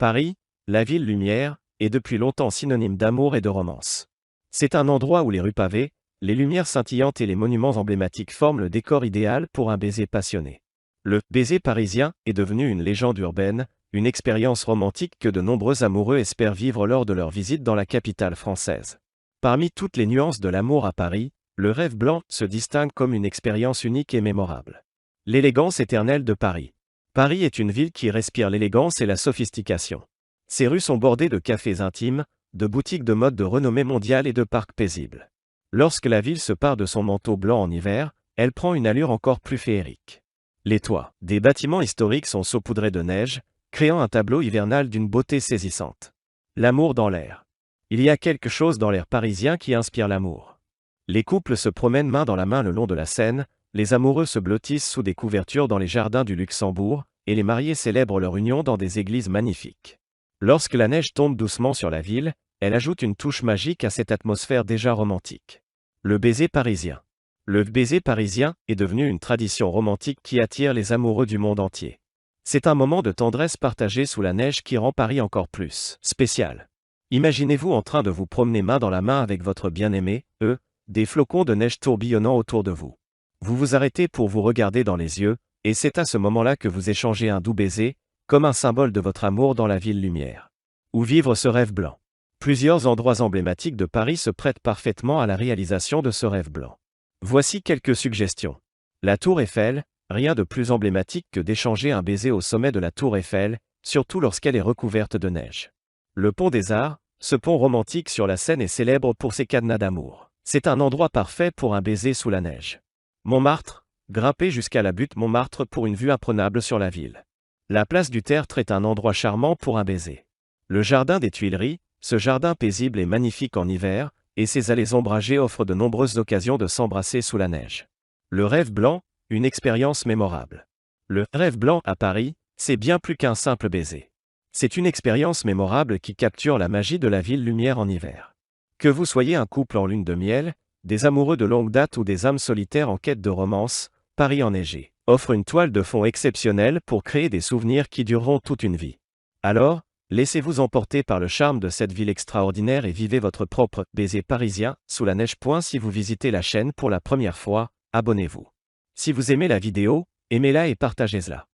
Paris, la ville lumière, est depuis longtemps synonyme d'amour et de romance. C'est un endroit où les rues pavées, les lumières scintillantes et les monuments emblématiques forment le décor idéal pour un baiser passionné. Le baiser parisien est devenu une légende urbaine, une expérience romantique que de nombreux amoureux espèrent vivre lors de leur visite dans la capitale française. Parmi toutes les nuances de l'amour à Paris, le rêve blanc se distingue comme une expérience unique et mémorable. L'élégance éternelle de Paris. Paris est une ville qui respire l'élégance et la sophistication. Ses rues sont bordées de cafés intimes, de boutiques de mode de renommée mondiale et de parcs paisibles. Lorsque la ville se pare de son manteau blanc en hiver, elle prend une allure encore plus féerique. Les toits des bâtiments historiques sont saupoudrés de neige, créant un tableau hivernal d'une beauté saisissante. L'amour dans l'air. Il y a quelque chose dans l'air parisien qui inspire l'amour. Les couples se promènent main dans la main le long de la Seine, les amoureux se blottissent sous des couvertures dans les jardins du Luxembourg, et les mariés célèbrent leur union dans des églises magnifiques. Lorsque la neige tombe doucement sur la ville, elle ajoute une touche magique à cette atmosphère déjà romantique. Le baiser parisien. Le baiser parisien est devenu une tradition romantique qui attire les amoureux du monde entier. C'est un moment de tendresse partagé sous la neige qui rend Paris encore plus spécial. Imaginez-vous en train de vous promener main dans la main avec votre bien-aimé, des flocons de neige tourbillonnant autour de vous. Vous vous arrêtez pour vous regarder dans les yeux, et c'est à ce moment-là que vous échangez un doux baiser, comme un symbole de votre amour dans la ville lumière. Où vivre ce rêve blanc. Plusieurs endroits emblématiques de Paris se prêtent parfaitement à la réalisation de ce rêve blanc. Voici quelques suggestions. La Tour Eiffel, rien de plus emblématique que d'échanger un baiser au sommet de la Tour Eiffel, surtout lorsqu'elle est recouverte de neige. Le Pont des Arts, ce pont romantique sur la Seine est célèbre pour ses cadenas d'amour. C'est un endroit parfait pour un baiser sous la neige. Montmartre, grimper jusqu'à la butte Montmartre pour une vue imprenable sur la ville. La place du Tertre est un endroit charmant pour un baiser. Le jardin des Tuileries, ce jardin paisible est magnifique en hiver, et ses allées ombragées offrent de nombreuses occasions de s'embrasser sous la neige. Le rêve blanc, une expérience mémorable. Le rêve blanc à Paris, c'est bien plus qu'un simple baiser. C'est une expérience mémorable qui capture la magie de la ville lumière en hiver. Que vous soyez un couple en lune de miel, des amoureux de longue date ou des âmes solitaires en quête de romance, Paris enneigé offre une toile de fond exceptionnelle pour créer des souvenirs qui dureront toute une vie. Alors, laissez-vous emporter par le charme de cette ville extraordinaire et vivez votre propre baiser parisien sous la neige. Si vous visitez la chaîne pour la première fois, abonnez-vous. Si vous aimez la vidéo, aimez-la et partagez-la.